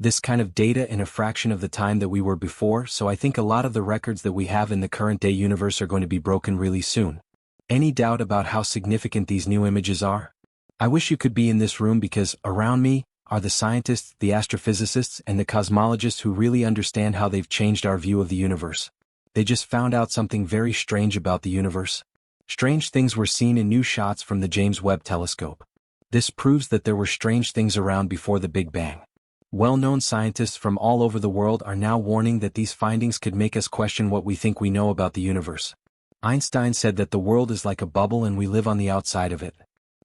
this kind of data in a fraction of the time that we were before, so I think a lot of the records that we have in the current day universe are going to be broken really soon. Any doubt about how significant these new images are? I wish you could be in this room because around me are the scientists, the astrophysicists, and the cosmologists who really understand how they've changed our view of the universe. They just found out something very strange about the universe. Strange things were seen in new shots from the James Webb telescope. This proves that there were strange things around before the Big Bang. Well-known scientists from all over the world are now warning that these findings could make us question what we think we know about the universe. Einstein said that the world is like a bubble and we live on the outside of it.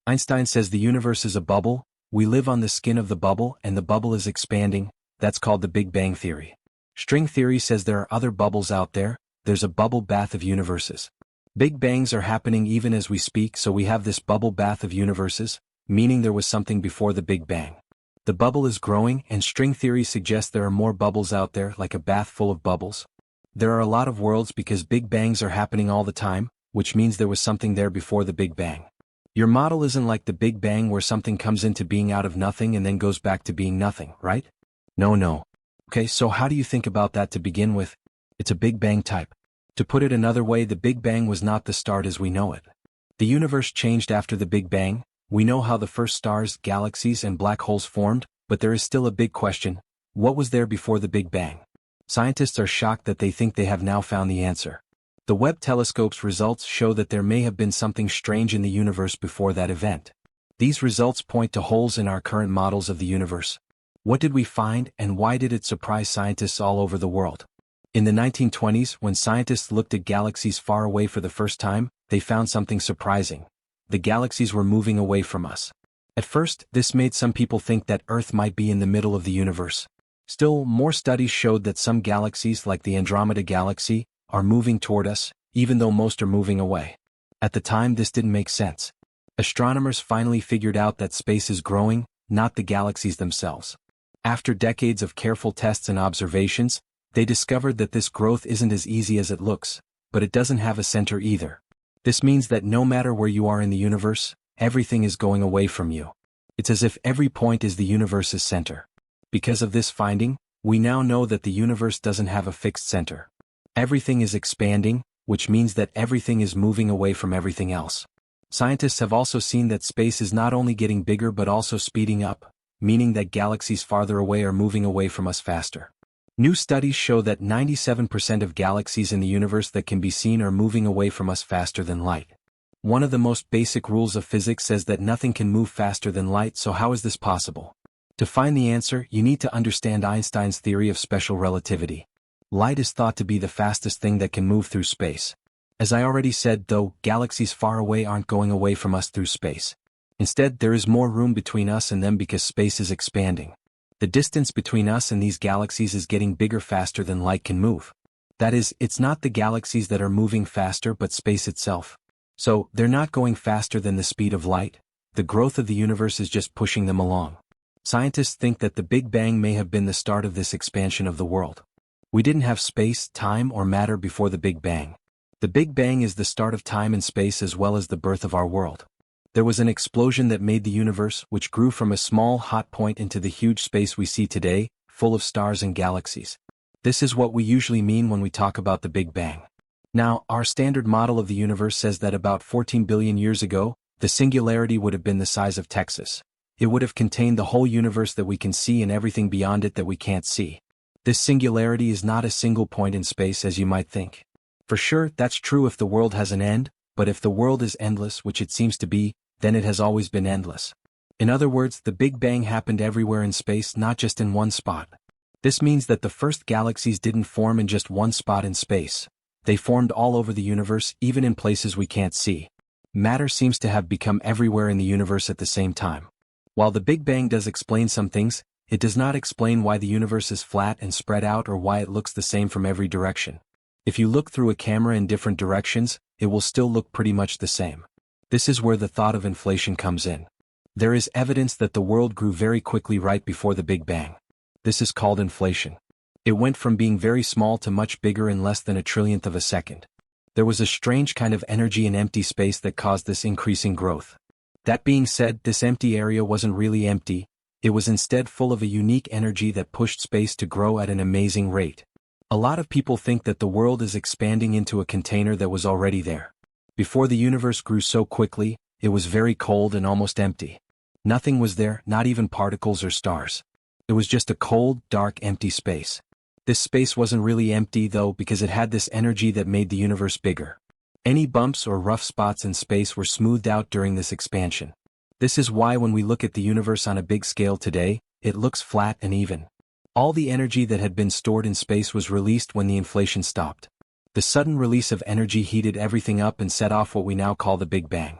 Einstein says the universe is a bubble, we live on the skin of the bubble and the bubble is expanding. That's called the Big Bang theory. String theory says there are other bubbles out there, there's a bubble bath of universes. Big bangs are happening even as we speak, so we have this bubble bath of universes, meaning there was something before the Big Bang. The bubble is growing, and string theory suggests there are more bubbles out there, like a bath full of bubbles. There are a lot of worlds because Big Bangs are happening all the time, which means there was something there before the Big Bang. Your model isn't like the Big Bang where something comes into being out of nothing and then goes back to being nothing, right? No. Okay, so how do you think about that to begin with? It's a Big Bang type. To put it another way, the Big Bang was not the start as we know it. The universe changed after the Big Bang. We know how the first stars, galaxies, and black holes formed, but there is still a big question. What was there before the Big Bang? Scientists are shocked that they think they have now found the answer. The Webb telescope's results show that there may have been something strange in the universe before that event. These results point to holes in our current models of the universe. What did we find, and why did it surprise scientists all over the world? In the 1920s, when scientists looked at galaxies far away for the first time, they found something surprising. The galaxies were moving away from us. At first, this made some people think that Earth might be in the middle of the universe. Still, more studies showed that some galaxies, like the Andromeda Galaxy, are moving toward us, even though most are moving away. At the time, this didn't make sense. Astronomers finally figured out that space is growing, not the galaxies themselves. After decades of careful tests and observations, they discovered that this growth isn't as easy as it looks, but it doesn't have a center either. This means that no matter where you are in the universe, everything is going away from you. It's as if every point is the universe's center. Because of this finding, we now know that the universe doesn't have a fixed center. Everything is expanding, which means that everything is moving away from everything else. Scientists have also seen that space is not only getting bigger but also speeding up, meaning that galaxies farther away are moving away from us faster. New studies show that 97% of galaxies in the universe that can be seen are moving away from us faster than light. One of the most basic rules of physics says that nothing can move faster than light, so how is this possible? To find the answer, you need to understand Einstein's theory of special relativity. Light is thought to be the fastest thing that can move through space. As I already said, though, galaxies far away aren't going away from us through space. Instead, there is more room between us and them because space is expanding. The distance between us and these galaxies is getting bigger faster than light can move. That is, it's not the galaxies that are moving faster but space itself. So, they're not going faster than the speed of light. The growth of the universe is just pushing them along. Scientists think that the Big Bang may have been the start of this expansion of the world. We didn't have space, time, or matter before the Big Bang. The Big Bang is the start of time and space as well as the birth of our world. There was an explosion that made the universe, which grew from a small hot point into the huge space we see today, full of stars and galaxies. This is what we usually mean when we talk about the Big Bang. Now, our standard model of the universe says that about 14 billion years ago, the singularity would have been the size of Texas. It would have contained the whole universe that we can see and everything beyond it that we can't see. This singularity is not a single point in space as you might think. For sure, that's true if the world has an end, but if the world is endless, which it seems to be, then it has always been endless. In other words, the Big Bang happened everywhere in space, not just in one spot. This means that the first galaxies didn't form in just one spot in space. They formed all over the universe, even in places we can't see. Matter seems to have become everywhere in the universe at the same time. While the Big Bang does explain some things, it does not explain why the universe is flat and spread out or why it looks the same from every direction. If you look through a camera in different directions, it will still look pretty much the same. This is where the thought of inflation comes in. There is evidence that the world grew very quickly right before the Big Bang. This is called inflation. It went from being very small to much bigger in less than a trillionth of a second. There was a strange kind of energy in empty space that caused this increasing growth. That being said, this empty area wasn't really empty. It was instead full of a unique energy that pushed space to grow at an amazing rate. A lot of people think that the world is expanding into a container that was already there. Before the universe grew so quickly, it was very cold and almost empty. Nothing was there, not even particles or stars. It was just a cold, dark, empty space. This space wasn't really empty though, because it had this energy that made the universe bigger. Any bumps or rough spots in space were smoothed out during this expansion. This is why when we look at the universe on a big scale today, it looks flat and even. All the energy that had been stored in space was released when the inflation stopped. The sudden release of energy heated everything up and set off what we now call the Big Bang.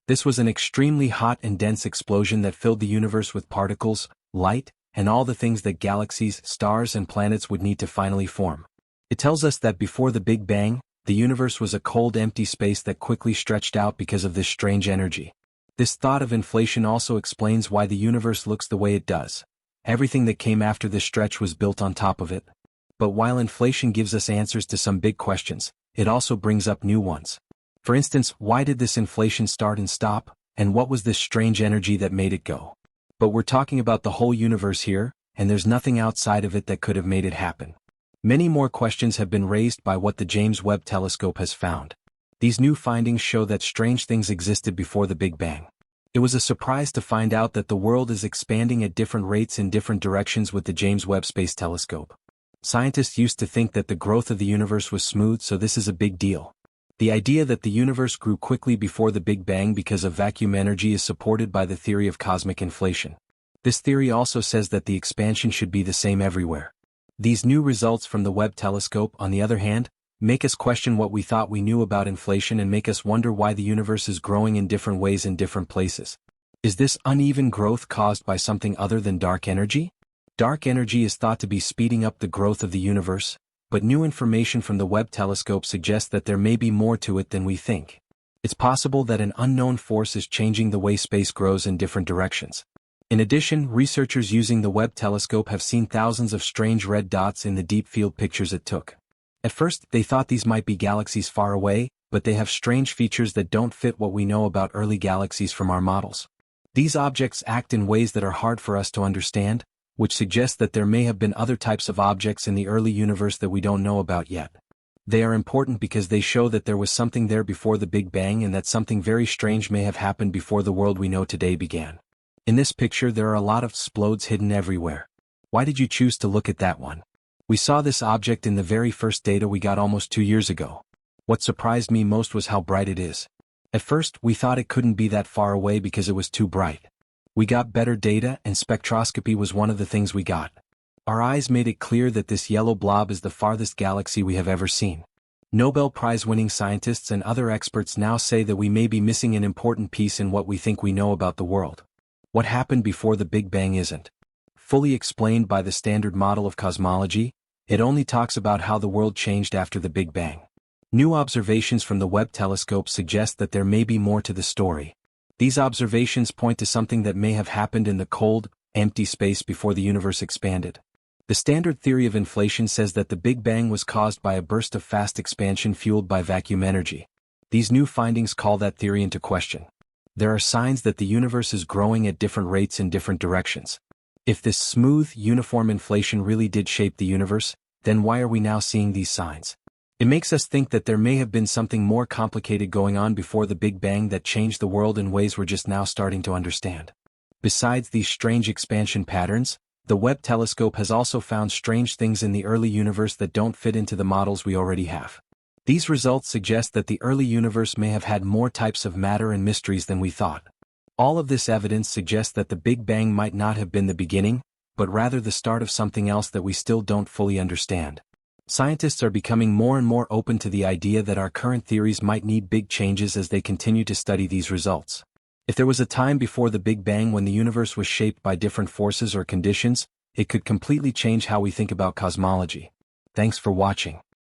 This was an extremely hot and dense explosion that filled the universe with particles, light, and all the things that galaxies, stars, and planets would need to finally form. It tells us that before the Big Bang, the universe was a cold, empty space that quickly stretched out because of this strange energy. This thought of inflation also explains why the universe looks the way it does. Everything that came after this stretch was built on top of it. But while inflation gives us answers to some big questions, it also brings up new ones. For instance, why did this inflation start and stop, and what was this strange energy that made it go? But we're talking about the whole universe here, and there's nothing outside of it that could have made it happen. Many more questions have been raised by what the James Webb telescope has found. These new findings show that strange things existed before the Big Bang. It was a surprise to find out that the world is expanding at different rates in different directions with the James Webb Space Telescope. Scientists used to think that the growth of the universe was smooth, so this is a big deal. The idea that the universe grew quickly before the Big Bang because of vacuum energy is supported by the theory of cosmic inflation. This theory also says that the expansion should be the same everywhere. These new results from the Webb telescope, on the other hand, make us question what we thought we knew about inflation and make us wonder why the universe is growing in different ways in different places. Is this uneven growth caused by something other than dark energy? Dark energy is thought to be speeding up the growth of the universe, but new information from the Webb telescope suggests that there may be more to it than we think. It's possible that an unknown force is changing the way space grows in different directions. In addition, researchers using the Webb telescope have seen thousands of strange red dots in the deep field pictures it took. At first, they thought these might be galaxies far away, but they have strange features that don't fit what we know about early galaxies from our models. These objects act in ways that are hard for us to understand, which suggests that there may have been other types of objects in the early universe that we don't know about yet. They are important because they show that there was something there before the Big Bang and that something very strange may have happened before the world we know today began. In this picture there are a lot of explodes hidden everywhere. Why did you choose to look at that one? We saw this object in the very first data we got almost 2 years ago. What surprised me most was how bright it is. At first, we thought it couldn't be that far away because it was too bright. We got better data, and spectroscopy was one of the things we got. Our eyes made it clear that this yellow blob is the farthest galaxy we have ever seen. Nobel Prize-winning scientists and other experts now say that we may be missing an important piece in what we think we know about the world. What happened before the Big Bang isn't fully explained by the standard model of cosmology. It only talks about how the world changed after the Big Bang. New observations from the Webb telescope suggest that there may be more to the story. These observations point to something that may have happened in the cold, empty space before the universe expanded. The standard theory of inflation says that the Big Bang was caused by a burst of fast expansion fueled by vacuum energy. These new findings call that theory into question. There are signs that the universe is growing at different rates in different directions. If this smooth, uniform inflation really did shape the universe, then why are we now seeing these signs? It makes us think that there may have been something more complicated going on before the Big Bang that changed the world in ways we're just now starting to understand. Besides these strange expansion patterns, the Webb telescope has also found strange things in the early universe that don't fit into the models we already have. These results suggest that the early universe may have had more types of matter and mysteries than we thought. All of this evidence suggests that the Big Bang might not have been the beginning, but rather the start of something else that we still don't fully understand. Scientists are becoming more and more open to the idea that our current theories might need big changes as they continue to study these results. If there was a time before the Big Bang when the universe was shaped by different forces or conditions, it could completely change how we think about cosmology. Thanks for watching.